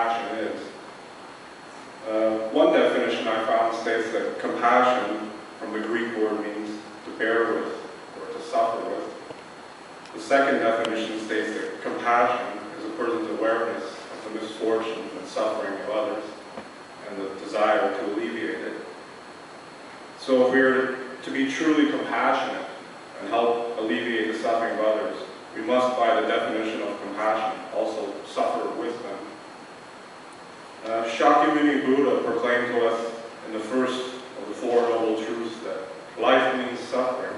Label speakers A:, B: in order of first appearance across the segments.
A: compassion is. One definition I found states that compassion, from the Greek word, means to bear with or to suffer with. The second definition states that compassion is a person's awareness of the misfortune and suffering of others and the desire to alleviate it. So if we are to be truly compassionate and help alleviate the suffering of others, we must, by the definition of compassion, also suffer with them. Shakyamuni Buddha proclaimed to us in the first of the Four Noble Truths that life means suffering.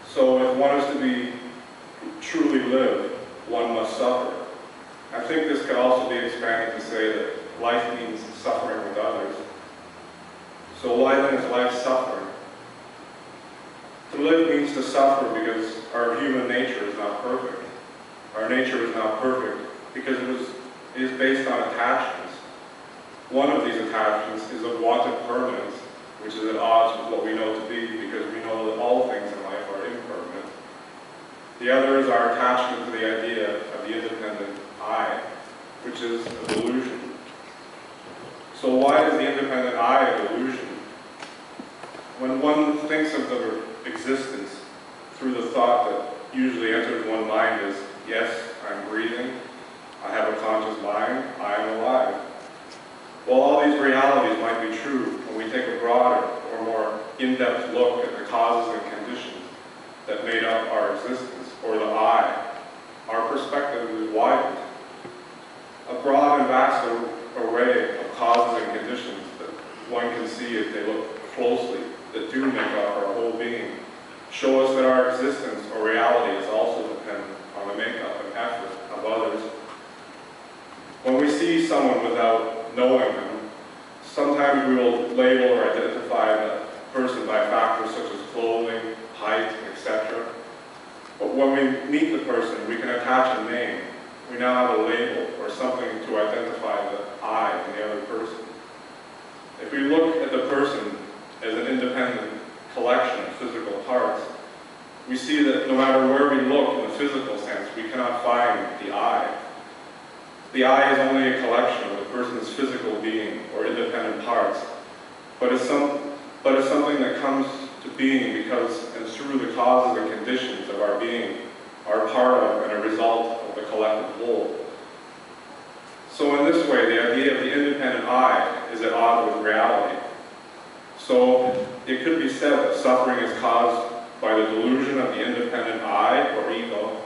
A: So if one is to be truly live, one must suffer. I think this could also be expanded to say that life means suffering with others. So why then is life suffering? To live means to suffer because our human nature is not perfect. Our nature is not perfect because it is based on attachments. One of these attachments is a wanted permanence, which is at odds with what we know to be because we know that all things in life are impermanent. The other is our attachment to the idea of the independent I, which is a delusion. So why is the independent I a delusion? When one thinks of the existence through the thought that usually enters one's mind is, yes, I'm breathing, I have a conscious mind, I am alive. While all these realities might be true, when we take a broader or more in-depth look at the causes and conditions that made up our existence, or the I, our perspective is widened. A broad and vast array of causes and conditions that one can see if they look closely, that do make up our whole being, show us that our existence or reality is also dependent on the makeup and effort of others. When we see someone without knowing them, sometimes we will label or identify the person by factors such as clothing, height, etc. But when we meet the person, we can attach a name. We now have a label or something to identify the I in the other person. If we look at the person as an independent collection of physical parts, we see that no matter where we look in the physical sense, we cannot find the I. The I is only a collection of the person's physical being or independent parts, but it's something that comes to being because and through the causes and conditions of our being are part of and a result of the collective whole. So in this way, the idea of the independent I is at odds with reality. So it could be said that suffering is caused by the delusion of the independent I, or ego,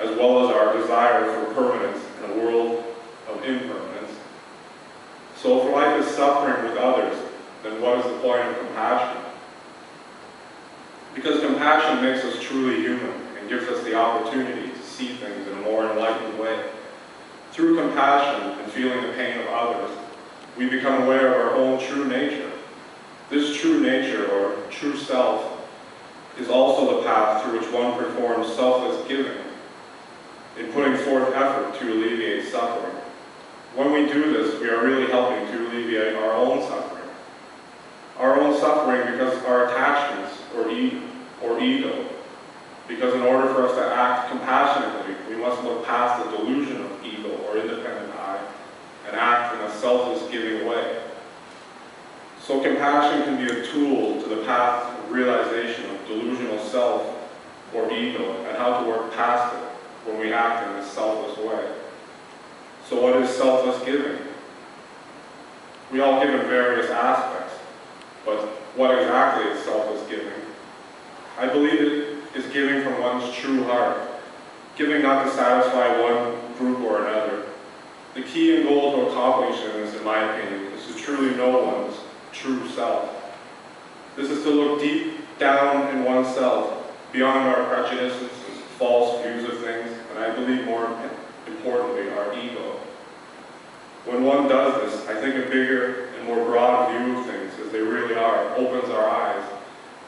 A: as well as our desire for permanence in a world of impermanence. So if life is suffering with others, then what is the point of compassion? Because compassion makes us truly human and gives us the opportunity to see things in a more enlightened way. Through compassion and feeling the pain of others, we become aware of our own true nature. This true nature, or true self, is also the path through which one performs selfless giving, in putting forth effort to alleviate suffering. When we do this, we are really helping to alleviate our own suffering. Our own suffering because of our attachments or ego. Because in order for us to act compassionately, we must look past the delusion of ego or independent I and act in a selfless giving way. So compassion can be a tool to the path of realization of delusional self or ego and how to work past it when we act in this selfless way. So what is selfless giving? We all give in various aspects, but what exactly is selfless giving? I believe it is giving from one's true heart, giving not to satisfy one group or another. The key and goal to accomplishing this, in my opinion, is to truly know one's true self. This is to look deep down in oneself, beyond our prejudices and false views of things, and I believe more importantly, our ego. When one does this, I think a bigger and more broad view of things as they really are opens our eyes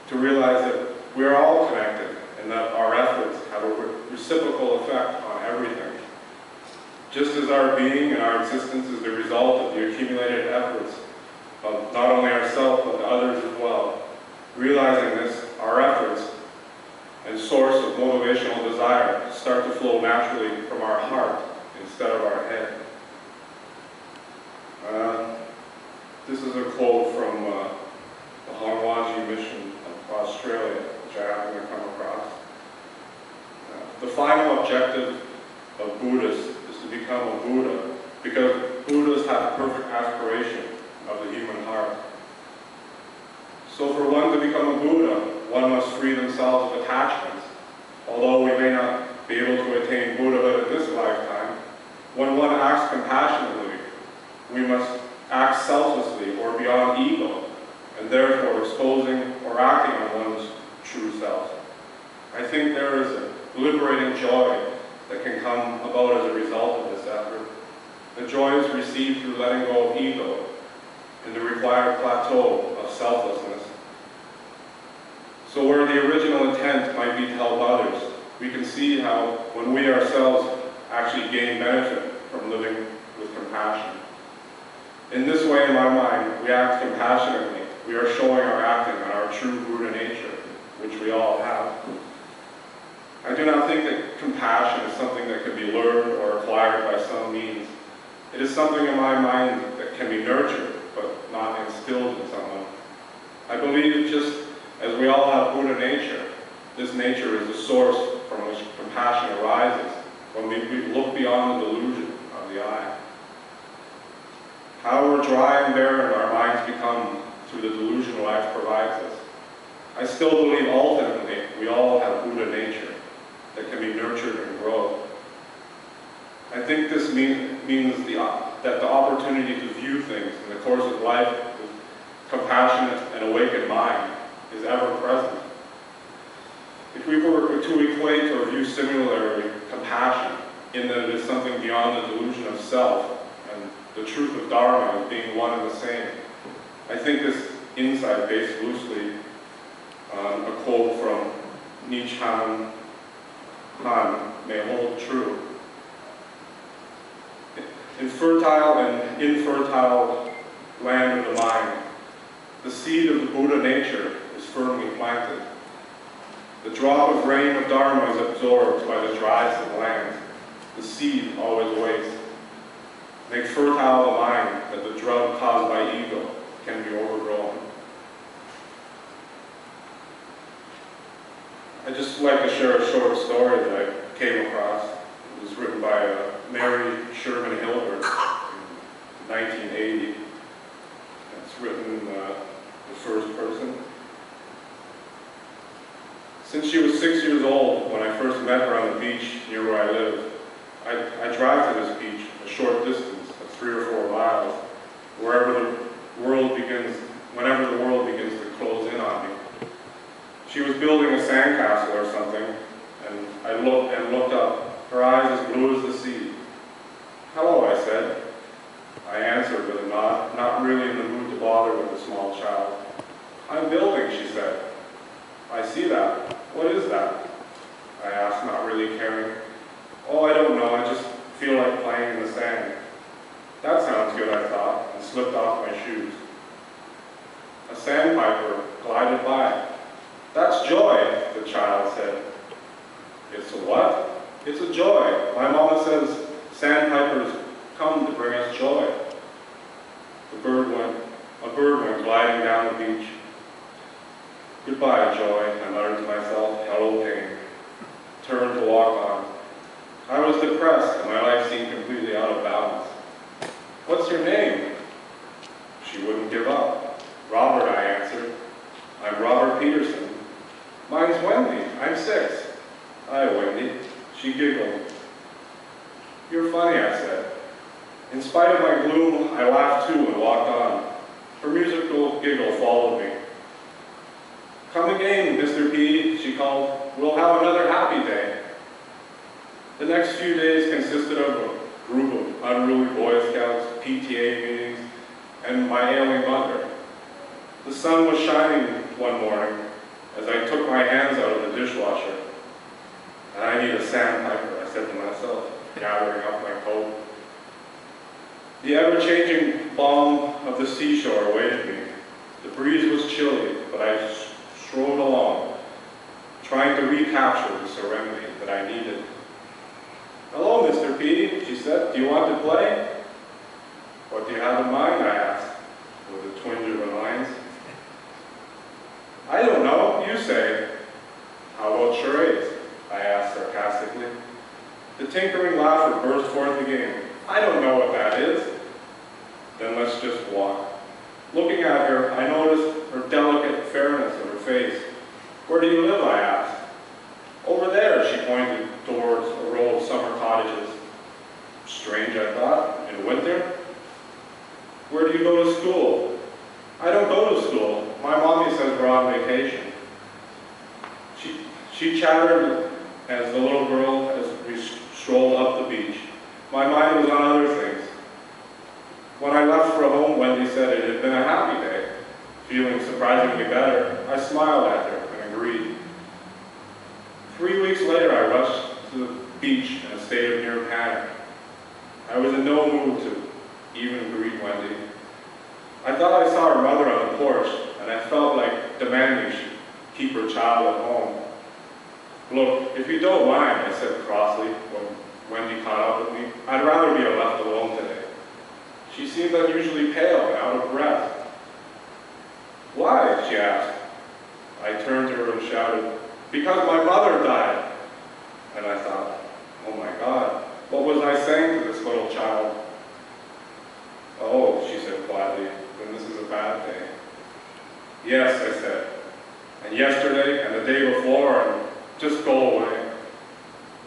A: to realize that we are all connected and that our efforts have a reciprocal effect on everything. Just as our being and our existence is the result of the accumulated efforts of not only ourselves but others as well. Realizing this, our efforts and source of motivational desire start to flow naturally from our heart instead of our head. This is a quote from the Hongwanji mission of Australia, which I happened to come across. The final objective of Buddhists is to become a Buddha, because Buddhas have the perfect aspiration of the human heart. So for one to become a Buddha, one must free themselves of attachments. Although we may not be able to attain Buddhahood in this lifetime, when one acts compassionately, we must act selflessly or beyond ego, and therefore exposing or acting on one's true self. I think there is a liberating joy that can come about as a result of this effort. The joy is received through letting go of ego and the required plateau of selflessness. So where the original intent might be to help others, we can see how when we ourselves actually gain benefit from living with compassion. In this way, in my mind, we act compassionately. We are showing our acting on our true Buddha nature, which we all have. I do not think that compassion is something that can be learned or acquired by some means. It is something in my mind that can be nurtured, but not instilled in someone. I believe just as we all have Buddha nature, this nature is the source from which compassion arises when we look beyond the delusion of the eye. However dry and barren our minds become through the delusion life provides us, I still believe ultimately we all have Buddha nature that can be nurtured and grow. I think this means that the opportunity to view things in the course of life with compassionate and awakened mind is ever present. If we were to equate or view similarly compassion in that it is something beyond the delusion of self and the truth of Dharma as being one and the same, I think this insight based loosely on a quote from Nichiren Han may hold true. In fertile and infertile land of the mind, the seed of the Buddha nature is firmly planted. The drop of rain of Dharma is absorbed by the dryness of land. The seed always waits. Make fertile the mind that the drought caused by ego can be overgrown. I'd just like to share a short story that I came across. It was written by Mary Sherman Hilbert in 1980. It's written in the first person. Since she was 6 years old, when I first met her on the beach near where I live, I drive to this beach a short distance of 3 or 4 miles, whenever the world begins to close in on me. She was building a sandcastle or something, and I looked up, her eyes as blue as the sea. "Hello," I said. I answered with a nod, not really in the mood to bother with a small child. "I'm building," she said. "I see that. What is that?" I asked, not really caring. "Oh, I don't know. I just feel like playing in the sand." "That sounds good," I thought, and slipped off my shoes. A sandpiper glided by. "That's joy," the child said. "It's a what?" "It's a joy. My mama says sandpipers come to bring us joy." A bird went gliding down the beach. "Goodbye, joy," I muttered to myself. "Hello, pain." Turned to walk on. I was depressed, and my life seemed completely out of balance. "What's your name?" She wouldn't give up. "Robert," I answered. "I'm Robert Peterson." "Mine's Wendy. I'm 6. "Hi, Wendy." She giggled. "You're funny," I said. In spite of my gloom, I laughed too and walked on. Her musical giggle followed me. "Come again, Mr. P," she called. "We'll have another happy day." The next few days consisted of a group of unruly Boy Scouts, PTA meetings, and my ailing mother. The sun was shining one morning as I took my hands out of the dishwasher. "And I need a sandpiper," I said to myself, gathering up my coat. The ever-changing balm of the seashore awaited me. The breeze was chilly, but I strode along, trying to recapture the serenity that I needed. "Hello, Mr. P," she said. "Do you want to play?" "What do you have in mind?" I asked, with tinkering laughter burst forth again. I don't know what that is. Then let's just walk. Looking at her, I noticed her delicate fairness of her face. Where do you live, I asked. Over there, she pointed towards a row of summer cottages. Strange, I thought, in winter. Where do you go to school? I don't go to school. My mommy says we're on vacation. She chattered as the little girl as we strolled up the beach. My mind was on other things. When I left for home, Wendy said it had been a happy day. Feeling surprisingly better, I smiled at her and agreed. 3 weeks later, I rushed to the beach in a state of near panic. I was in no mood to even greet Wendy. I thought I saw her mother on the porch, and I felt like demanding she keep her child at home. Look, if you don't mind, I said crossly when Wendy caught up with me, I'd rather be left alone today. She seemed unusually pale and out of breath. Why? She asked. I turned to her and shouted, because my mother died. And I thought, oh my God, what was I saying to this little child? Oh, she said quietly, then this is a bad day. Yes, I said, and yesterday and the day before, and just go away.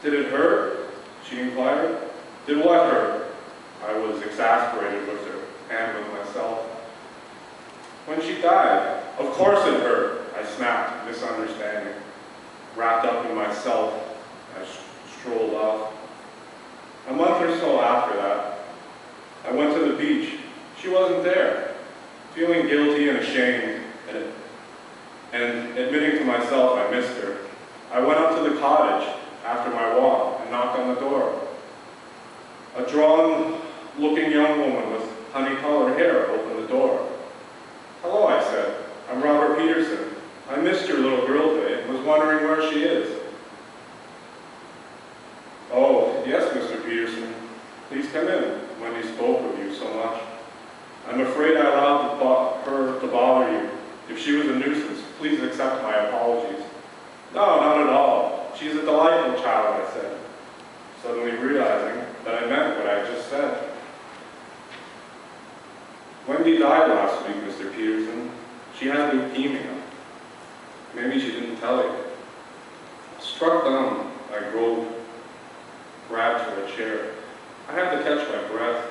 A: Did it hurt? She inquired. Did what hurt? I was exasperated with her and with myself. When she died, of course it hurt, I snapped, misunderstanding. Wrapped up in myself, I strolled off. A month or so after that, I went to the beach. She wasn't there. Feeling guilty and ashamed, and admitting to myself I missed her, I went up to the cottage after my walk and knocked on the door. A drawn-looking young woman with honey-colored hair opened the door. Hello, I said. I'm Robert Peterson. I missed your little girl today and was wondering where she is. Oh, yes, Mr. Peterson. Please come in. Wendy spoke of you so much. I'm afraid I allowed her to bother you. If she was a nuisance, please accept my apologies. No, not at all. She's a delightful child, I said, suddenly realizing that I meant what I just said. Wendy died last week, Mr. Peterson. She had leukemia. Maybe she didn't tell you. Struck dumb, I grabbed for a chair. I had to catch my breath.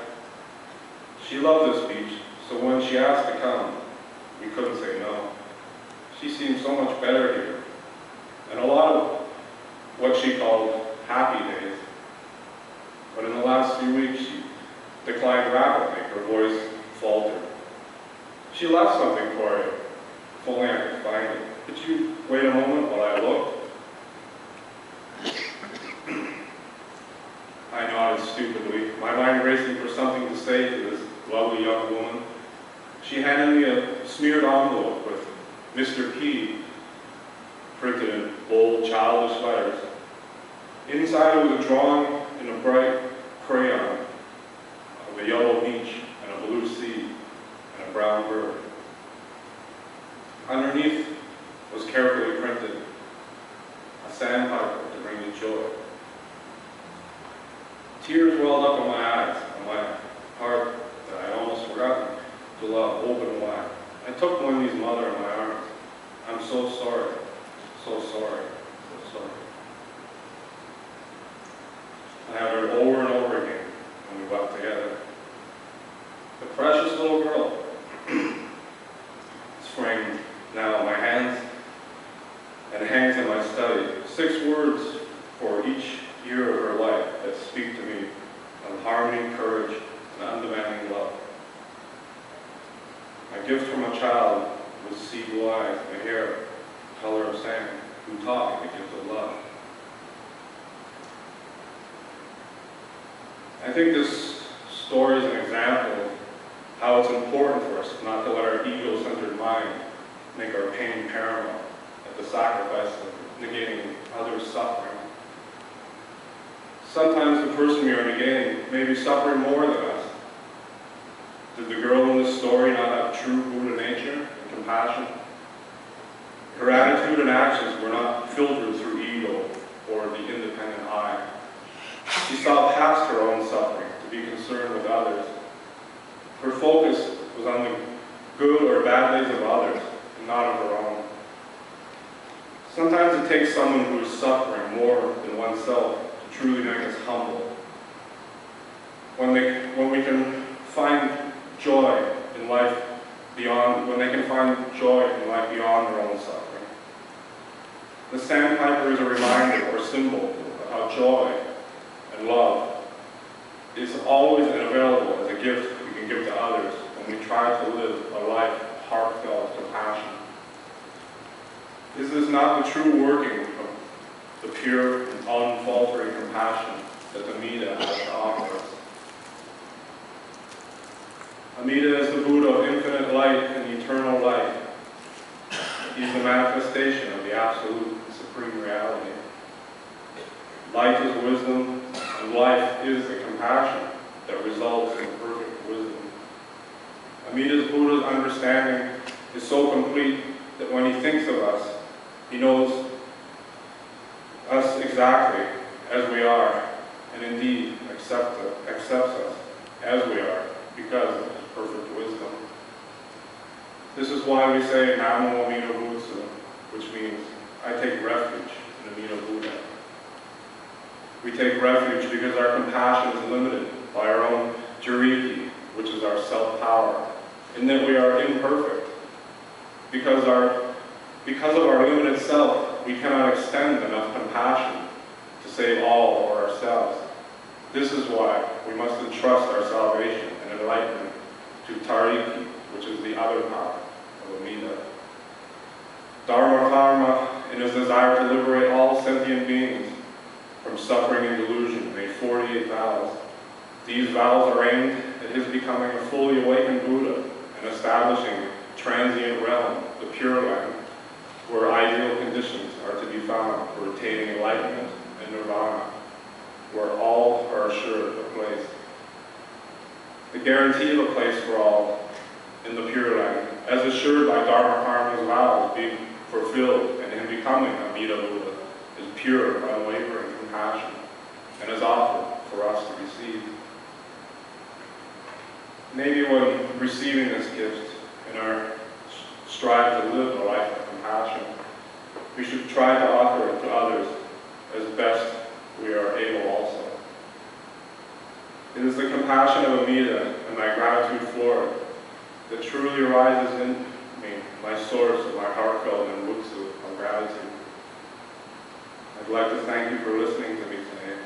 A: She loved this beach, so when she asked to come, we couldn't say no. She seemed so much better here, and a lot of what she called happy days. But in the last few weeks, she declined rapidly, her voice faltered. She left something for you, if only I could find it. Could you wait a moment while I look? I nodded stupidly, my mind racing for something to say to this lovely young woman. She handed me a smeared envelope with Mr. P printed in bold, childish letters. Inside it was a drawing in a bright crayon of a yellow beach and a blue sea and a brown bird. Underneath was carefully printed a sandpiper to bring me joy. Tears welled up in my eyes, and my heart that I had almost forgotten to love opened wide. I took Wendy's mother in my arms. I'm so sorry, so sorry, so sorry. I had heard over and over again when we wept together. The precious little girl is framed now in my hands and hangs in my study. 6 words for each year of her life that speak to me of harmony, courage, and undemanding love. A gift from a child with sea blue eyes and hair color of sand, who taught me the gift of love. I think this story is an example of how it's important for us not to let our ego-centered mind make our pain paramount at the sacrifice of negating others' suffering. Sometimes the person we are negating may be suffering more than us. Did the girl in this story not have true Buddha nature and compassion? Her attitude and actions were not filtered through ego or the independent eye. she saw past her own suffering to be concerned with others. Her focus was on the good or bad days of others, and not of her own. Sometimes it takes someone who is suffering more than oneself to truly make us humble. When we can find joy in life beyond, when they can find joy in life beyond their own suffering. The sandpiper is a reminder or symbol of how joy and love is always and available as a gift we can give to others when we try to live a life of heartfelt compassion. This is not the true working of the pure and unfaltering compassion that the Amida has to offer us. Amida is the Buddha of infinite light and eternal light. He is the manifestation of the absolute and supreme reality. Light is wisdom, and life is the compassion that results in perfect wisdom. Amida's Buddha's understanding is so complete that when he thinks of us, he knows us exactly as we are, and indeed accepts us as we are because of his perfect wisdom. This is why we say Namo Amida Butsu, which means I take refuge in Amida Buddha. We take refuge because our compassion is limited by our own jiriki, which is our self-power, in that we are imperfect. Because of our limited self, we cannot extend enough compassion to save all or ourselves. This is why we must entrust our salvation and enlightenment to Tariki, which is the other power of Amida. Dharma Karma, in his desire to liberate all sentient beings from suffering and delusion, made 48 vows. These vows are aimed at his becoming a fully awakened Buddha and establishing a transient realm, the Pure Land, where ideal conditions are to be found for attaining enlightenment and nirvana, where all are assured of place. The guarantee of a place for all in the Pure Land, as assured by Dharma Karma's vows being fulfilled and him becoming Amida Buddha, is pure, unwavering compassion, and is offered for us to receive. Maybe when receiving this gift in our strive to live a life of compassion, we should try to offer it to others as best we are able also. It is the compassion of Amida and my gratitude for it that truly arises in me, my source of my heartfelt Nembutsu of gratitude. I'd like to thank you for listening to me today.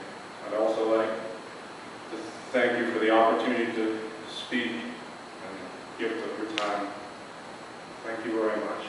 A: I'd also like to thank you for the opportunity to speak and gift of your time. Thank you very much.